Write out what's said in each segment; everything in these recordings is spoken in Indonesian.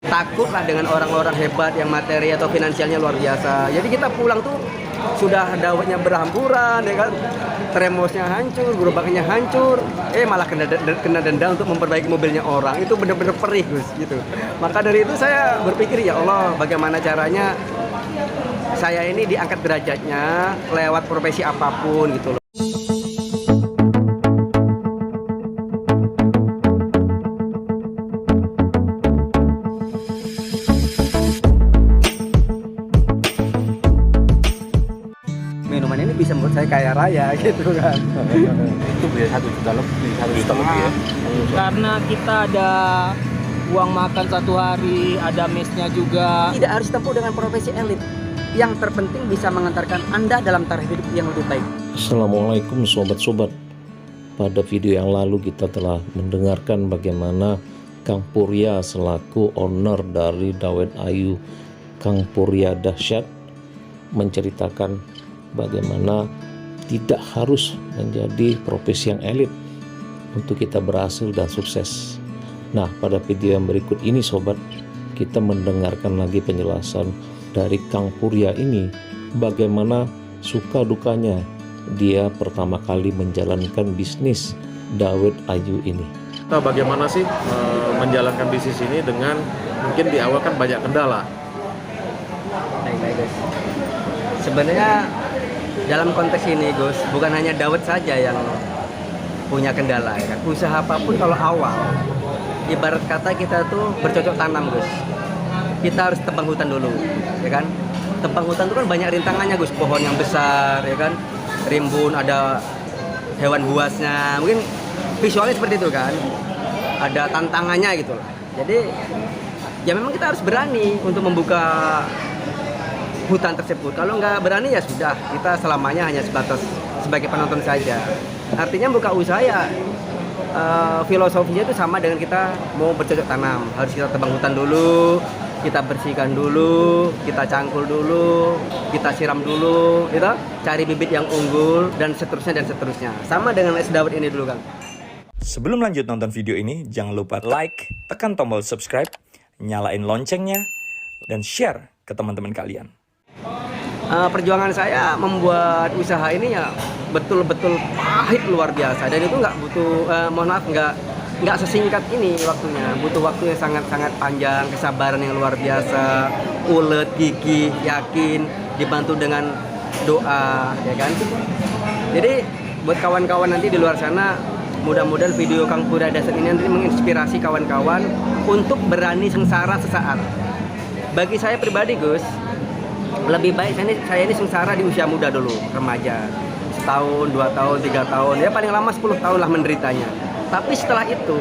takut lah dengan orang-orang hebat yang materi atau finansialnya luar biasa. Jadi kita pulang tuh sudah dawetnya berhamburan, ya kan, termosnya hancur, gerobaknya hancur, malah kena denda untuk memperbaiki mobilnya orang. Itu benar-benar perih, Gus, gitu. Maka dari itu saya berpikir, ya Allah, bagaimana caranya saya ini diangkat derajatnya lewat profesi apapun gitu loh. Minuman ini bisa membuat saya kaya raya gitu kan. Itu biaya 1 juta lebih, 1,5 juta ya. Karena kita ada uang makan satu hari, ada mesnya juga. Tidak harus tempuh dengan profesi elit. Yang terpenting bisa mengantarkan Anda dalam taraf hidup yang lebih baik. Assalamualaikum sobat-sobat. Pada video yang lalu kita telah mendengarkan bagaimana Kang Purya selaku owner dari Dawet Ayu, Kang Purya Dahsyat, menceritakan bagaimana tidak harus menjadi profesi yang elit untuk kita berhasil dan sukses. Nah, pada video yang berikut ini sobat, kita mendengarkan lagi penjelasan dari Kang Purya ini, bagaimana suka dukanya dia pertama kali menjalankan bisnis Dawet Ayu ini. Kita bagaimana sih menjalankan bisnis ini dengan mungkin di awal kan banyak kendala. Baik, Gus. Sebenarnya dalam konteks ini, Gus, bukan hanya Dawet saja yang punya kendala, ya kan? Usaha apapun kalau awal, ibarat kata kita tuh bercocok tanam, Gus. Kita harus tebang hutan dulu, ya kan? Tebang hutan itu kan banyak rintangannya, Gus. Pohon yang besar, ya kan? Rimbun, ada hewan buasnya. Mungkin visualnya seperti itu kan? Ada tantangannya gitu lah. Jadi ya memang kita harus berani untuk membuka hutan tersebut. Kalau nggak berani ya sudah, kita selamanya hanya sebatas sebagai penonton saja. Artinya buka usaha ya filosofinya itu sama dengan kita mau bercocok tanam. Harus kita tebang hutan dulu, kita bersihkan dulu, kita cangkul dulu, kita siram dulu, gitu. Cari bibit yang unggul dan seterusnya dan seterusnya. Sama dengan es dawet ini dulu, Kang. Sebelum lanjut nonton video ini, jangan lupa like, tekan tombol subscribe, nyalain loncengnya, dan share ke teman-teman kalian. Perjuangan saya membuat usaha ini ya betul-betul pahit luar biasa, dan itu nggak butuh, nggak sesingkat ini waktunya, butuh waktu yang sangat-sangat panjang, kesabaran yang luar biasa, ulet, gigih, yakin, dibantu dengan doa, ya kan. Jadi buat kawan-kawan nanti di luar sana, mudah-mudahan video Kang Purya Dahsyat ini nanti menginspirasi kawan-kawan untuk berani sengsara sesaat. Bagi saya pribadi, Gus, lebih baik saya ini sengsara di usia muda dulu, remaja, setahun, 2 tahun, 3 tahun, ya paling lama 10 tahun lah menderitanya. Tapi setelah itu,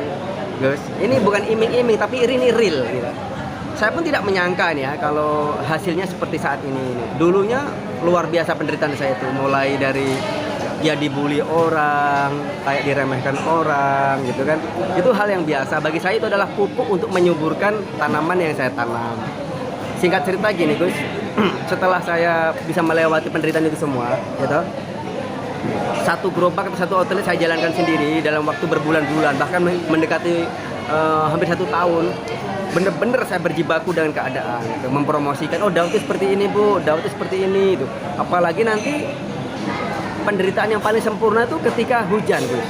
Gus, ini bukan iming-iming, tapi ini real gitu. Saya pun tidak menyangka nih ya kalau hasilnya seperti saat ini. Dulunya luar biasa penderitaan saya itu, mulai dari ya dibully orang, kayak diremehkan orang gitu kan. Itu hal yang biasa. Bagi saya itu adalah pupuk untuk menyuburkan tanaman yang saya tanam. Singkat cerita gini, Gus, setelah saya bisa melewati penderitaan itu semua, gitu, satu gerobak atau satu outlet saya jalankan sendiri dalam waktu berbulan-bulan, bahkan mendekati hampir 1 tahun. Bener-bener saya berjibaku dengan keadaan, gitu. Mempromosikan, oh Dawet seperti ini, Bu, Dawet seperti ini, gitu. Apalagi nanti penderitaan yang paling sempurna itu ketika hujan, Gus.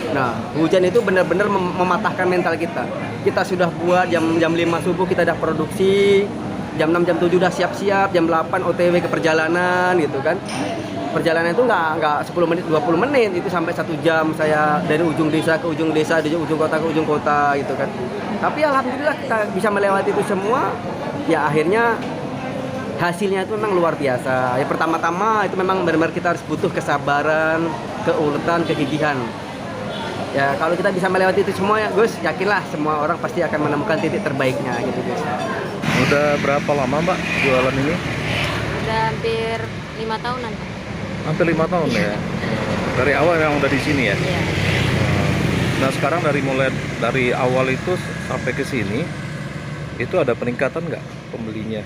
Nah, hujan itu benar-benar mematahkan mental kita. Kita sudah buat jam 5 subuh kita udah produksi, jam 6, jam 7 udah siap-siap, jam 8 OTW ke perjalanan gitu kan. Perjalanan itu nggak 10 menit, 20 menit, itu sampai 1 jam saya dari ujung desa ke ujung desa, dari ujung kota ke ujung kota gitu kan. Tapi alhamdulillah kita bisa melewati itu semua, ya akhirnya hasilnya itu memang luar biasa. Ya pertama-tama itu memang benar-benar kita harus butuh kesabaran, keuletan, kegigihan. Ya kalau kita bisa melewati itu semua ya Gus, yakinlah semua orang pasti akan menemukan titik terbaiknya gitu Gus. Udah berapa lama Mbak jualan ini? Udah hampir 5 tahunan. Hampir 5 tahun ya? Dari awal yang udah di sini ya? Iya. Nah sekarang dari awal itu sampai ke sini, itu ada peningkatan nggak pembelinya?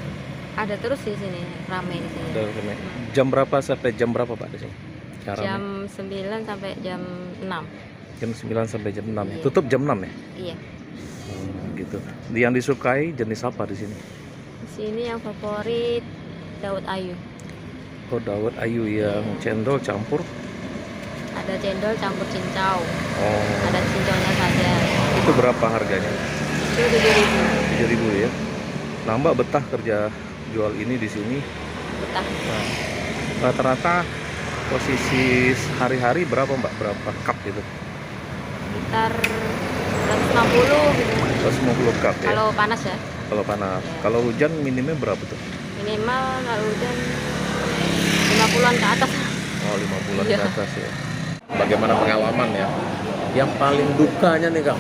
Ada terus di sini, ramai di sini. Jam berapa sampai jam berapa Pak di sini? Jam 9 sampai jam 6. Jam 9 sampai jam 6 ya? Iya. Tutup jam 6 ya? Iya. Gitu. Yang disukai jenis apa di sini? Di sini yang favorit Dawet Ayu. Oh, dawet ayu yang cendol campur. Ada cendol campur cincau. Oh, Ada cincaunya saja. itu berapa harganya? Itu 7.000. 7.000 ya. Nah, Mbak betah kerja jual ini di sini. Betah. Rata-rata posisi hari-hari berapa Mbak? Berapa cup gitu? Sekitar 150 gitu. 150 cup ya. Kalau panas ya. Kalau panas. Kalau hujan minimnya berapa tuh? Minimal kalau hujan 50-an ke atas. Oh, 5 bulan Iya. ke atas ya. Bagaimana pengalaman ya? Yang paling dukanya nih Kang?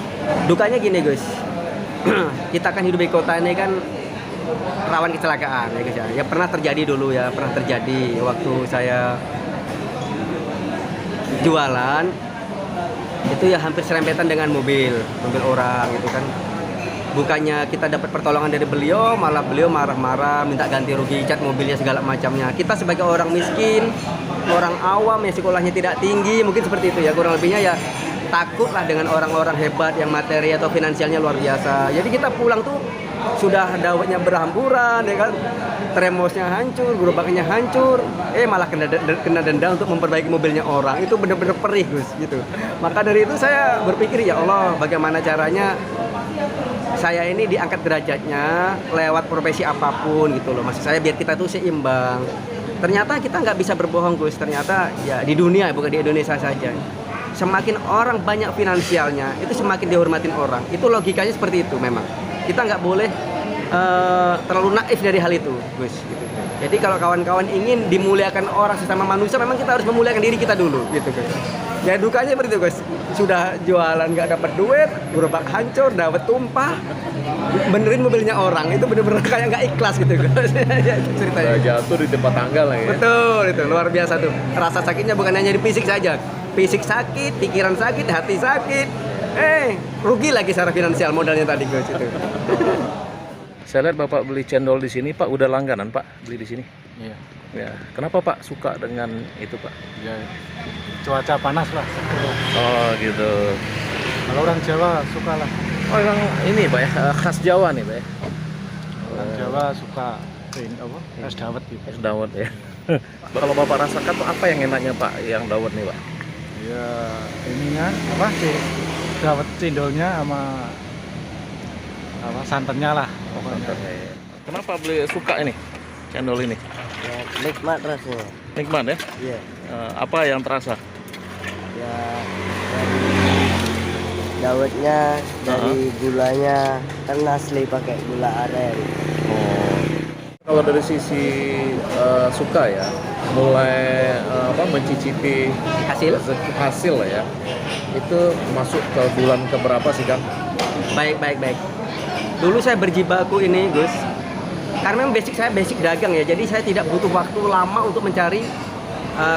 Dukanya gini Gus, kita kan hidup di kota ini kan rawan kecelakaan ya guys ya. Ya pernah terjadi dulu ya, pernah terjadi waktu saya jualan itu ya hampir serempetan dengan mobil orang gitu kan. Bukannya kita dapat pertolongan dari beliau, malah beliau marah-marah, minta ganti rugi, cat mobilnya segala macamnya. Kita sebagai orang miskin, orang awam yang sekolahnya tidak tinggi, mungkin seperti itu ya, kurang lebihnya ya takutlah dengan orang-orang hebat yang materi atau finansialnya luar biasa. Jadi kita pulang tuh sudah dawetnya berhamburan ya kan, termosnya hancur, gerobaknya hancur, malah kena denda untuk memperbaiki mobilnya orang. Itu benar-benar perih Gus gitu. Maka dari itu saya berpikir, ya Allah, bagaimana caranya saya ini diangkat derajatnya lewat profesi apapun gitu loh. Maksud saya biar kita tuh seimbang. Ternyata kita nggak bisa berbohong Gus. Ternyata ya di dunia, bukan di Indonesia saja, semakin orang banyak finansialnya, itu semakin dihormatin orang. Itu logikanya seperti itu memang. Kita nggak boleh terlalu naif dari hal itu, Gus. Gitu. Jadi kalau kawan-kawan ingin dimuliakan orang sesama manusia, memang kita harus memuliakan diri kita dulu, gitu Gus. Ya dukanya seperti itu Gus. Sudah jualan nggak dapat duit, gerobak hancur, dawet tumpah, benerin mobilnya orang. Itu bener-bener kayak nggak ikhlas gitu Gus. Ya, itu ceritanya. Jatuh di tempat tangga lah ya. Betul, itu luar biasa tuh. Rasa sakitnya bukan hanya di fisik saja. Fisik sakit, pikiran sakit, hati sakit. Rugi lagi secara finansial modalnya tadi Gus itu. Saya lihat Bapak beli cendol di sini, Pak. Udah langganan Pak beli di sini? Iya, Ya. Kenapa Pak suka dengan itu Pak? ya cuaca panas lah. Oh gitu. Kalau orang Jawa suka lah. Oh yang ini Pak ya, khas Jawa nih Pak ya? Orang Jawa suka ini apa? Es dawet gitu. Es dawet ya. Kalau Bapak rasakan tuh apa yang enaknya Pak, yang dawet nih Pak? Ya ininya apa sih? Dawet cendolnya sama apa santannya lah pokoknya. Kenapa beli suka ini cendol ini? Ya, nikmat rasanya. Nikmat ya? Iya. Apa yang terasa? Ya dari dawetnya, dari gulanya kan asli pakai gula aren. Oh. Kalau dari sisi suka ya, mulai mencicipi hasil lah ya. Itu masuk ke bulan keberapa sih Kang? Baik. Dulu saya berjibaku ini Gus, karena memang saya basic dagang ya, jadi saya tidak butuh waktu lama untuk mencari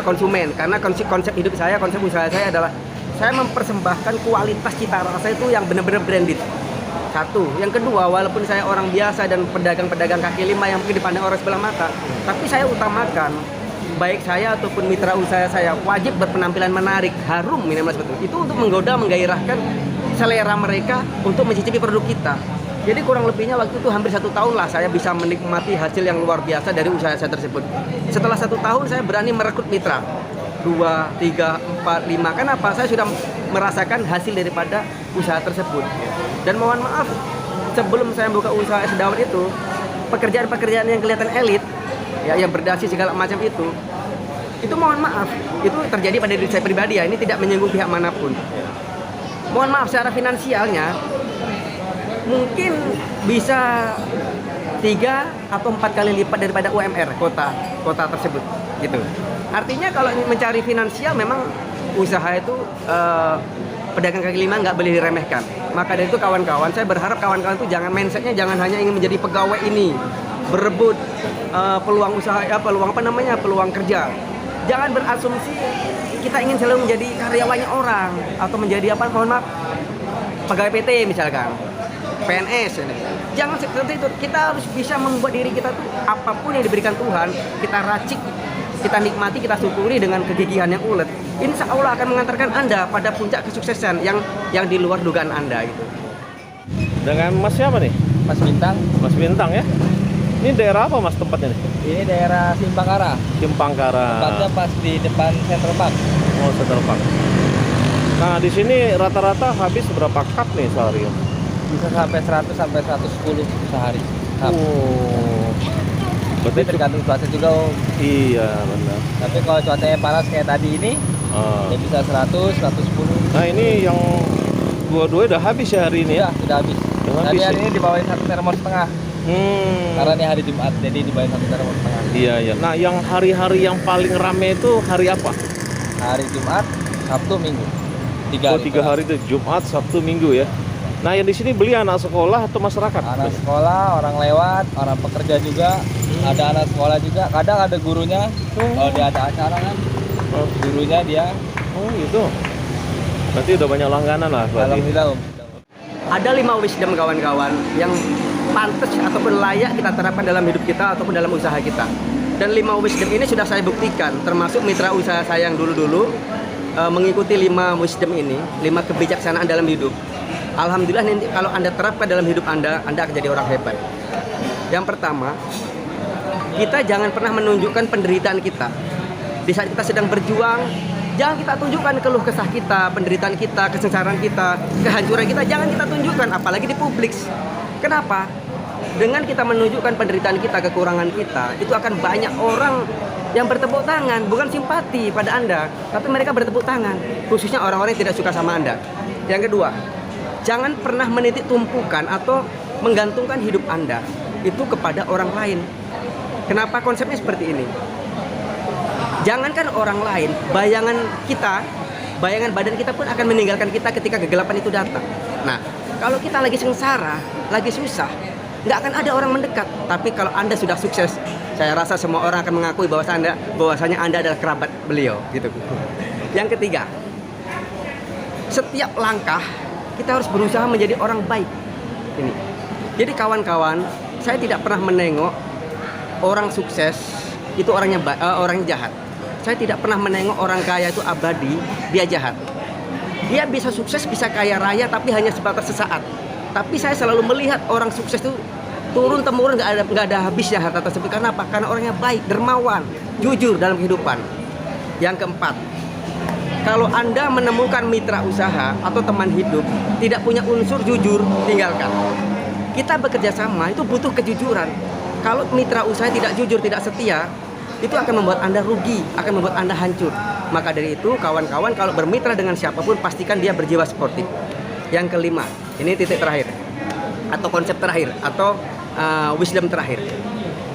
konsumen. Karena konsep hidup saya, konsep usaha saya adalah saya mempersembahkan kualitas cita rasa itu yang benar-benar branded. Satu, yang kedua, walaupun saya orang biasa dan pedagang-pedagang kaki lima yang mungkin dipandang orang sebelah mata, tapi saya utamakan baik saya ataupun mitra usaha saya wajib berpenampilan menarik, harum minimal seperti itu. Itu untuk menggoda, menggairahkan selera mereka untuk mencicipi produk kita. Jadi kurang lebihnya waktu itu hampir 1 tahun lah saya bisa menikmati hasil yang luar biasa dari usaha saya tersebut. Setelah 1 tahun saya berani merekrut mitra 2, 3, 4, 5. Kenapa? Saya sudah merasakan hasil daripada usaha tersebut. Dan mohon maaf, sebelum saya buka usaha es dawet itu, pekerjaan-pekerjaan yang kelihatan elit, ya, yang berdasi segala macam itu mohon maaf, itu terjadi pada diri saya pribadi ya. Ini tidak menyinggung pihak manapun. Mohon maaf, secara finansialnya mungkin bisa 3 atau 4 kali lipat daripada UMR kota tersebut gitu. Artinya kalau mencari finansial memang usaha itu pedagang kaki lima nggak boleh diremehkan. Maka dari itu kawan-kawan, saya berharap kawan-kawan itu jangan mindsetnya jangan hanya ingin menjadi pegawai ini, berebut peluang usaha peluang kerja. Jangan berasumsi kita ingin selalu menjadi karyawannya orang atau menjadi mohon maaf pegawai PT misalkan. PNS ini. Jangan seperti itu. Kita harus bisa membuat diri kita tuh apapun yang diberikan Tuhan, kita racik, kita nikmati, kita syukuri dengan kegigihan yang ulet. Insya Allah akan mengantarkan Anda pada puncak kesuksesan yang di luar dugaan Anda gitu. Dengan Mas siapa nih? Mas Bintang. Mas Bintang ya. Ini daerah apa Mas tempatnya nih? Ini daerah Simpangkara. Simpangkara. Tempatnya pas di depan Central Park. Oh, Central Park. Nah, di sini rata-rata habis berapa cup nih sehari? Bisa sampai 100 sampai 110 sehari. Oh. Tapi tergantung cuaca juga Om. Iya, benar. Tapi kalau cuacanya panas kayak tadi ini, Ah. ya bisa 100, 110. Nah, ini yang dua-dua udah habis ya hari ini ya? Ya, sudah habis. Udah Tadi habis hari ya? ini dibawain 1 termos setengah. Karena ini hari Jumat, jadi dibawain 1 termos setengah. Iya, iya. Nah, yang hari-hari yang paling rame itu hari apa? Hari Jumat, Sabtu, Minggu. 3 Oh, 3 hari itu Jumat, Sabtu, Minggu ya. Nah, yang di sini beli anak sekolah atau masyarakat? Anak sekolah, orang lewat, orang pekerja juga, ada anak sekolah juga. Kadang ada gurunya, kalau dia ada acara kan, Oh, gurunya dia. oh gitu. Berarti udah banyak langganan lah berarti. Alhamdulillah Om. Ada 5 wisdom kawan-kawan yang pantas ataupun layak kita terapkan dalam hidup kita ataupun dalam usaha kita. Dan 5 wisdom ini sudah saya buktikan, termasuk mitra usaha saya yang dulu-dulu mengikuti 5 wisdom ini, 5 kebijaksanaan dalam hidup. Alhamdulillah nanti kalau Anda terapkan dalam hidup Anda akan jadi orang hebat. Yang pertama, kita jangan pernah menunjukkan penderitaan kita. Di saat kita sedang berjuang, jangan kita tunjukkan keluh kesah kita, penderitaan kita, kesengsaraan kita, kehancuran kita, jangan kita tunjukkan, apalagi di publik. Kenapa? Dengan kita menunjukkan penderitaan kita, kekurangan kita, itu akan banyak orang yang bertepuk tangan, bukan simpati pada Anda, tapi mereka bertepuk tangan, khususnya orang-orang yang tidak suka sama Anda. Yang kedua, jangan pernah menitik tumpukan atau menggantungkan hidup Anda itu kepada orang lain. Kenapa konsepnya seperti ini? Jangankan orang lain, bayangan badan kita pun akan meninggalkan kita ketika kegelapan itu datang. Nah, kalau kita lagi sengsara, lagi susah, nggak akan ada orang mendekat. Tapi kalau Anda sudah sukses, saya rasa semua orang akan mengakui bahwasanya Anda adalah kerabat beliau, gitu. Yang ketiga, setiap langkah kita harus berusaha menjadi orang baik. Ini. Jadi kawan-kawan, saya tidak pernah menengok orang sukses itu orangnya jahat. Saya tidak pernah menengok orang kaya itu abadi, dia jahat. Dia bisa sukses, bisa kaya raya, tapi hanya sebatas sesaat. Tapi saya selalu melihat orang sukses itu turun temurun, nggak ada habisnya harta tersebut. Karena apa? Karena orangnya baik, dermawan, jujur dalam kehidupan. Yang keempat, kalau Anda menemukan mitra usaha atau teman hidup tidak punya unsur jujur, tinggalkan. Kita bekerja sama itu butuh kejujuran. Kalau mitra usaha tidak jujur, tidak setia, itu akan membuat Anda rugi, akan membuat Anda hancur. Maka dari itu, kawan-kawan kalau bermitra dengan siapapun, pastikan dia berjiwa sportif. Yang kelima, ini titik terakhir, atau konsep terakhir, atau wisdom terakhir.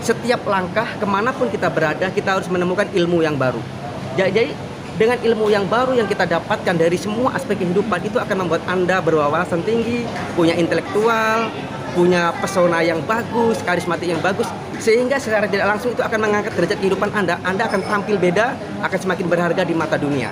Setiap langkah, kemanapun kita berada, kita harus menemukan ilmu yang baru. Jadi, dengan ilmu yang baru yang kita dapatkan dari semua aspek kehidupan, itu akan membuat Anda berwawasan tinggi, punya intelektual, punya pesona yang bagus, karismatik yang bagus, sehingga secara tidak langsung itu akan mengangkat derajat kehidupan Anda. Anda akan tampil beda, akan semakin berharga di mata dunia.